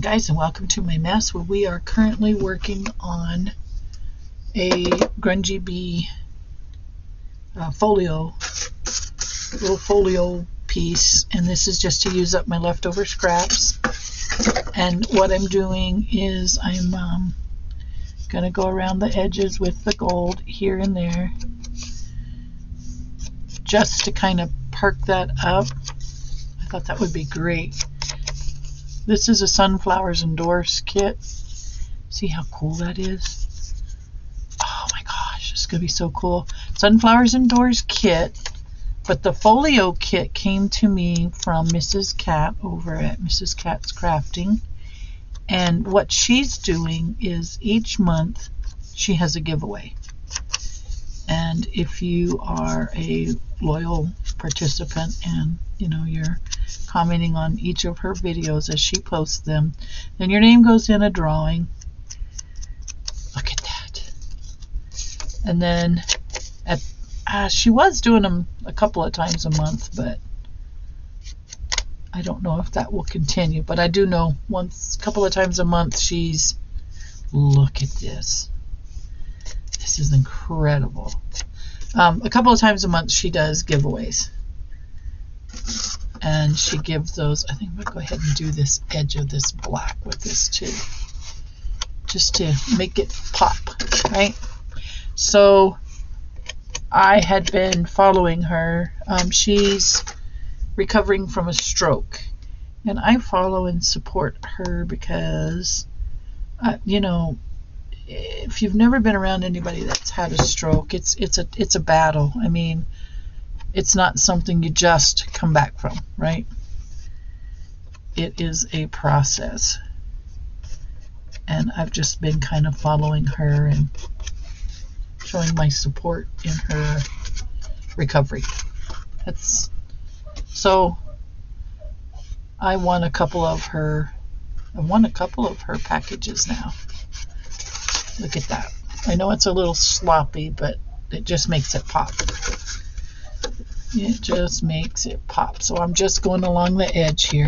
guys, and welcome to my mess where we are currently working on a Grungy Bee folio, little folio piece, and this is just to use up my leftover scraps. And what I'm doing is I'm gonna go around the edges with the gold here and there just to kind of perk that up. I thought that would be great. This is a Sunflowers and Doors kit. See how cool that is? Oh my gosh, it's going to be so cool. Sunflowers and Doors kit, but the folio kit came to me from Mrs. Cat over at Mrs. Cat's Crafting. And what she's doing is each month she has a giveaway. And if you are a loyal participant and you're commenting on each of her videos as she posts them, then your name goes in a drawing. Look at that. And then she was doing them a couple of times a month, but I don't know if that will continue. But I do know a couple of times a month she's, look at this. This is incredible. A couple of times a month she does giveaways. And she gives those. I think I'm going to go ahead and do this edge of this black with this too, just to make it pop, right? So I had been following her. She's recovering from a stroke, and I follow and support her because, if you've never been around anybody that's had a stroke, it's a battle. I mean, it's not something you just come back from, right? It is a process. And I've just been kind of following her and showing my support in her recovery. So I won a couple of her packages now. Look at that. I know it's a little sloppy, but it just makes it pop. It just makes it pop. So I'm just going along the edge here.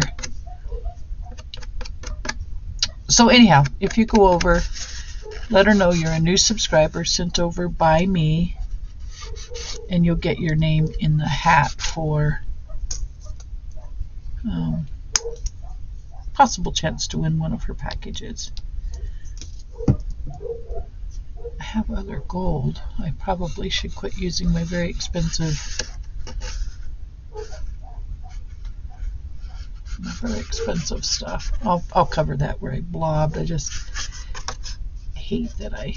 So anyhow, if you go over, let her know you're a new subscriber sent over by me, and you'll get your name in the hat for possible chance to win one of her packages. I have other gold. I probably should quit using my very expensive stuff. I'll cover that where I blobbed. I just hate that I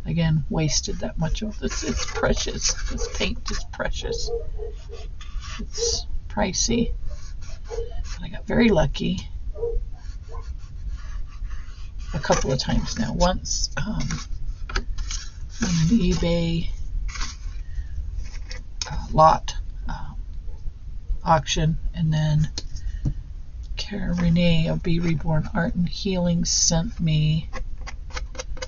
again wasted that much of this. It's precious. This paint is precious. It's pricey, but I got very lucky a couple of times now. Once on an eBay lot auction, and then Cara Renee of Be Reborn Art and Healing sent me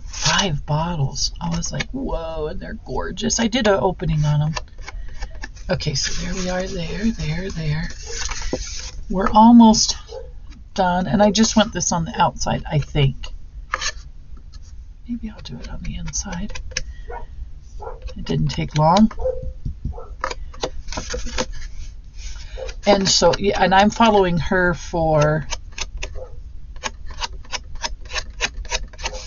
5 bottles. I was like, whoa, and they're gorgeous. I did an opening on them. Okay, so there we are, there. We're almost done, and I just want this on the outside, I think. Maybe I'll do it on the inside. It didn't take long. And so, yeah, and I'm following her for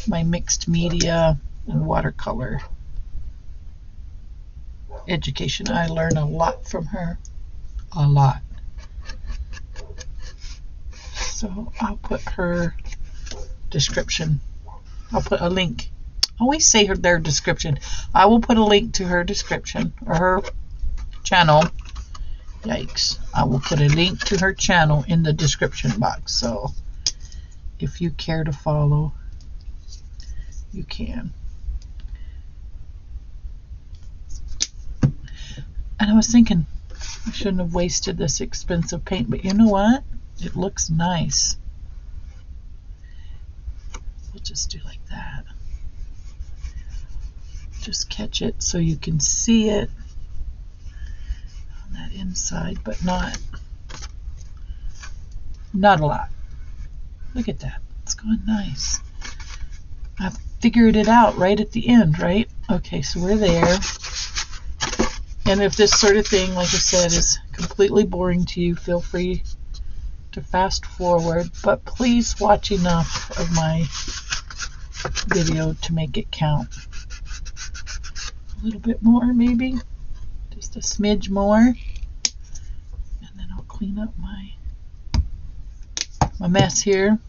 my mixed media and watercolor education. I learn a lot from her. A lot. So I'll put her description. I'll put a link. I always say their description. I will put a link to her description or her channel. Yikes. I will put a link to her channel in the description box. So if you care to follow, you can. And I was thinking I shouldn't have wasted this expensive paint, but you know what? It looks nice. We'll just do like that. Just catch it so you can see it on that inside, but not a lot. Look at that. It's going nice. I figured it out right at the end, right? Okay, so we're there. And if this sort of thing, like I said, is completely boring to you, feel free to fast forward, but please watch enough of my video to make it count. A little bit more, maybe. Just a smidge more. And then I'll clean up my mess here.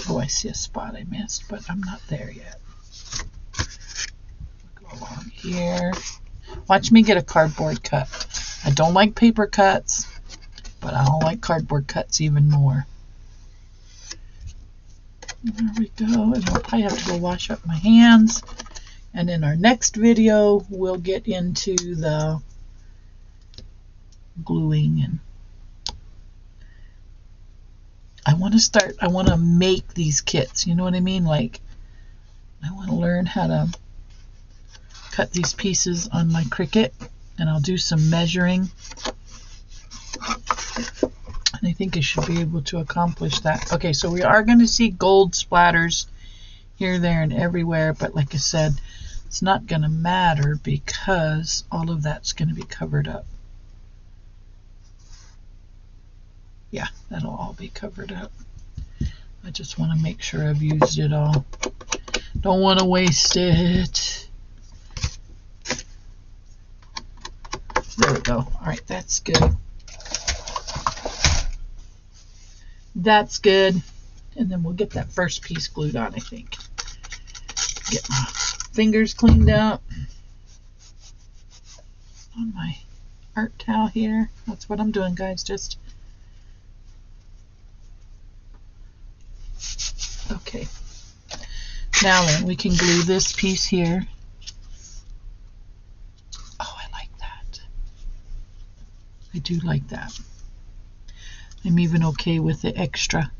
Oh, I see a spot I missed, but I'm not there yet. Go along here. Watch me get a cardboard cut. I don't like paper cuts, but I don't like cardboard cuts even more. There we go. And I'll probably have to go wash up my hands. And in our next video, we'll get into the gluing. And I want to make these kits. You know what I mean? Like, I want to learn how to cut these pieces on my Cricut. And I'll do some measuring. And I think I should be able to accomplish that. Okay, so we are going to see gold splatters here, there, and everywhere. But like I said, it's not going to matter because all of that's going to be covered up. Yeah, that'll all be covered up. I just want to make sure I've used it all. Don't want to waste it. There we go. All right, that's good. That's good. And then we'll get that first piece glued on, I think. Get my fingers cleaned up on my art towel here. That's what I'm doing, guys. Just okay. Now then, we can glue this piece here. Oh, I like that. I do like that. I'm even okay with the extra.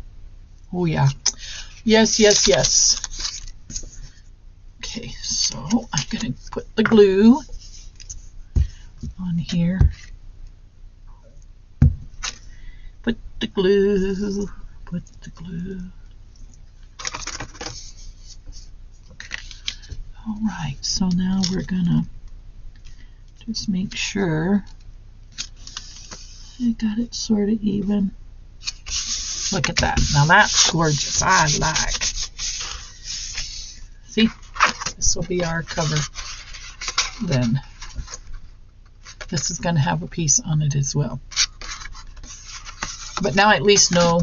Oh yeah. Yes, yes, yes. Okay, so I'm going to put the glue on here. Put the glue. Put the glue. All right, so now we're going to just make sure I got it sort of even. Look at that. Now that's gorgeous. I like. See? This will be our cover then. This is going to have a piece on it as well. But now I at least know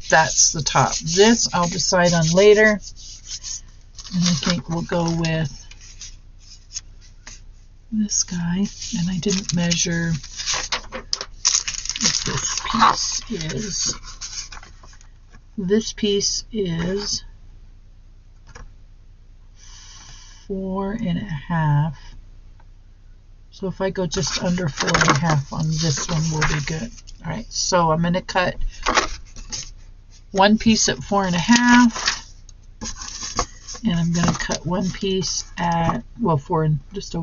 that's the top. This I'll decide on later. And I think we'll go with this guy. And I didn't measure what this piece is. This piece is 4.5. So if I go just under 4.5 on this one, we'll be good. All right, so I'm going to cut one piece at 4.5. And I'm going to cut one piece at, well, just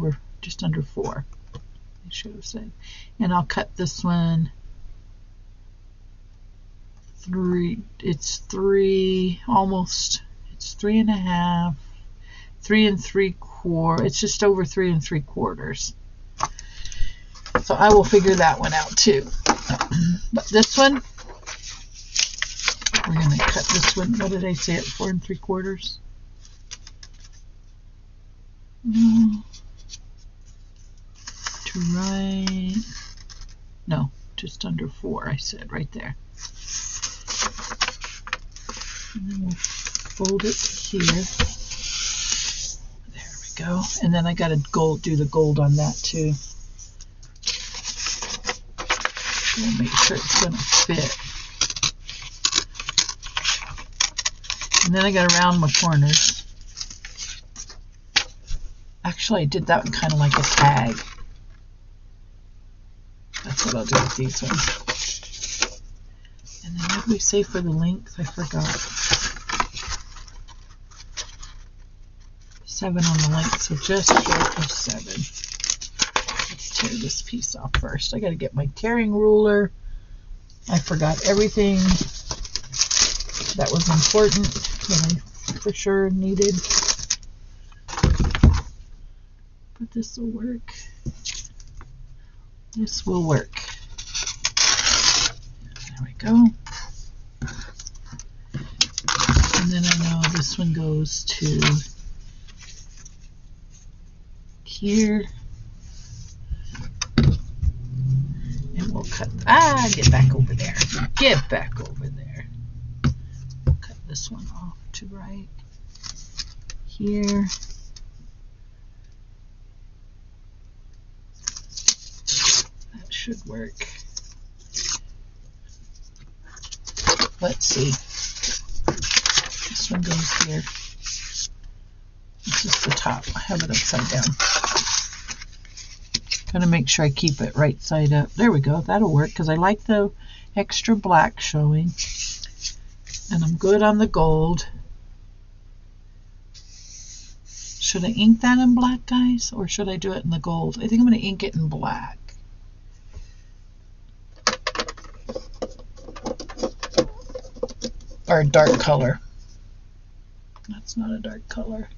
under 4. I should have said. And I'll cut this one 3. It's 3, almost. It's 3.5, 3 3/4. It's just over 3 3/4. So I will figure that one out too. But this one, we're going to cut this one. What did I say? At 4 3/4. To right. No, just under 4. I said right there. And then we'll fold it here. There we go. And then I got to do the gold on that too. We'll make sure it's going to fit. And then I got to round my corners. Actually, I did that one kind of like a tag. That's what I'll do with these ones. And then what did we say for the length? I forgot. 7 on the length, so just short of 7. Let's tear this piece off first. I got to get my tearing ruler. I forgot everything that was important that I for sure needed. But this will work. This will work. There we go. And then I know this one goes to here. And we'll cut, get back over there. Get back over there. We'll cut this one off to right here. That should work. Let's see. This one goes here. This is the top. I have it upside down. Gotta make sure I keep it right side up. There we go. That'll work because I like the extra black showing. And I'm good on the gold. Should I ink that in black, guys? Or should I do it in the gold? I think I'm going to ink it in black. Or a dark color. That's not a dark color.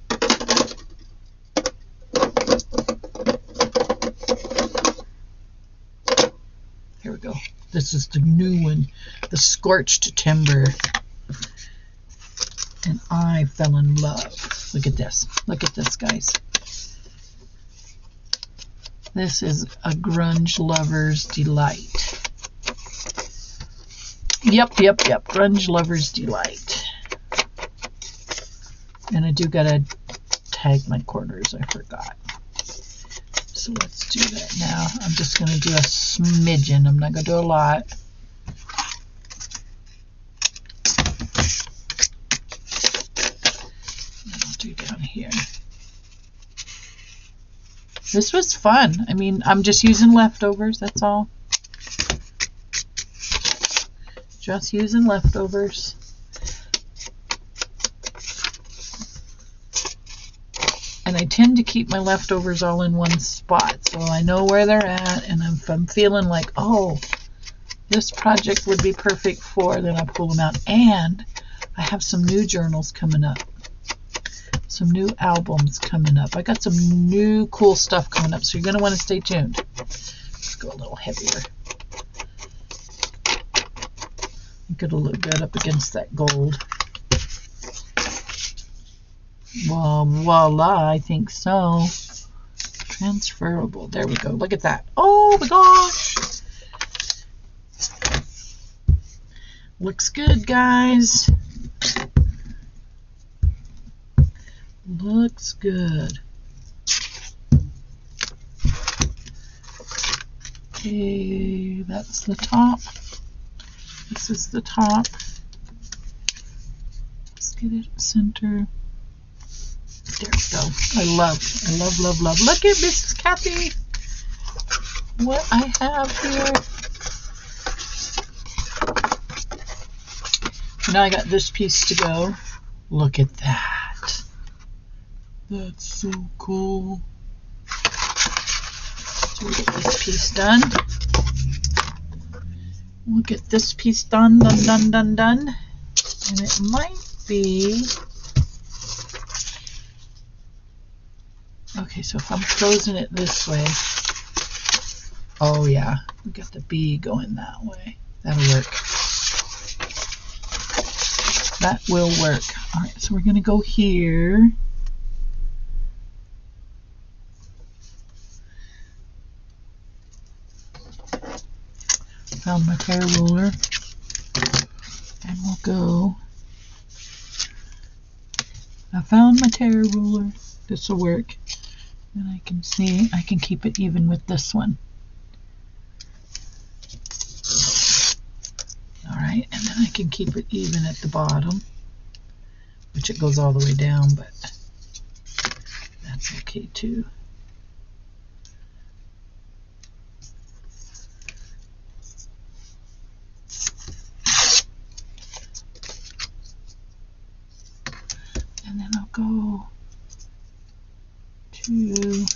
Here we go. This is the new one, the Scorched Timber. And I fell in love. Look at this. Look at this, guys. This is a grunge lover's delight. Yep. Grunge lover's delight. And I do gotta tag my corners. I forgot. So let's do that now. I'm just going to do a smidgen. I'm not going to do a lot. And I'll do down here. This was fun. I mean, I'm just using leftovers, that's all. Just using leftovers. And I tend to keep my leftovers all in one spot, so I know where they're at, and if I'm feeling like, oh, this project would be perfect for, then I pull them out. And I have some new journals coming up, some new albums coming up. I got some new cool stuff coming up, so you're going to want to stay tuned. Let's go a little heavier. I think it'll look good up against that gold. Well, voila, I think so. Transferable. There we go. Look at that. Oh my gosh. Looks good, guys. Looks good. Okay, that's the top. This is the top. Let's get it center. There we go. I love. Look at Miss Kathy. What I have here. Now I got this piece to go. Look at that. That's so cool. So we get this piece done. We'll get this piece done. And it might be... Okay, so if I'm closing it this way, oh yeah, we got the bee going that way. That'll work. That will work. All right, so we're going to go here. Found my tear ruler. And we'll go. I found my tear ruler. This will work. And I can see I can keep it even with this one. Alright, and then I can keep it even at the bottom, which it goes all the way down, but that's okay too. And then I'll go to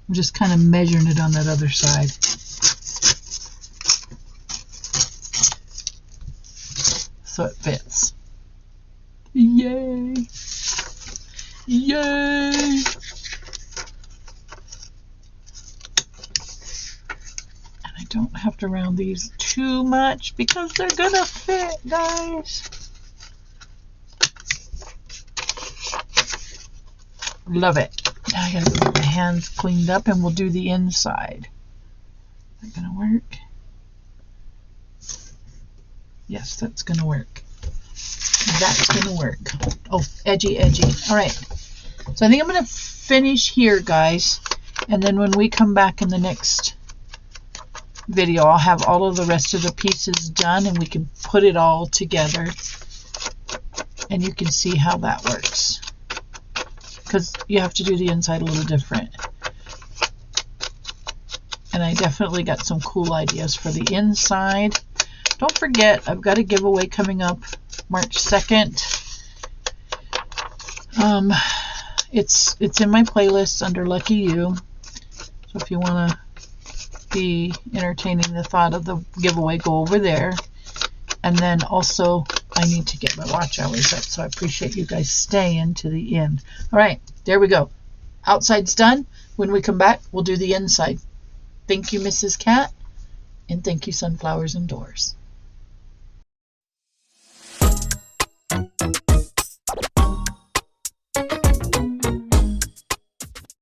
I'm just kind of measuring it on that other side. So it fits. Yay! Yay! And I don't have to round these too much because they're gonna fit, guys. Love it. Now I gotta get my hands cleaned up and we'll do the inside. Is that gonna work? Yes, that's gonna work. That's gonna work. Oh, edgy, edgy. All right. So I think I'm gonna finish here, guys. And then when we come back in the next video, I'll have all of the rest of the pieces done and we can put it all together. And you can see how that works. Because you have to do the inside a little different. And I definitely got some cool ideas for the inside. Don't forget, I've got a giveaway coming up March 2nd. It's in my playlist under Lucky You. So if you want to be entertaining the thought of the giveaway, go over there. And then also, I need to get my watch hours up, so I appreciate you guys staying to the end. All right, there we go. Outside's done. When we come back, we'll do the inside. Thank you, Mrs. Cat, and thank you, Sunflowers and Doors.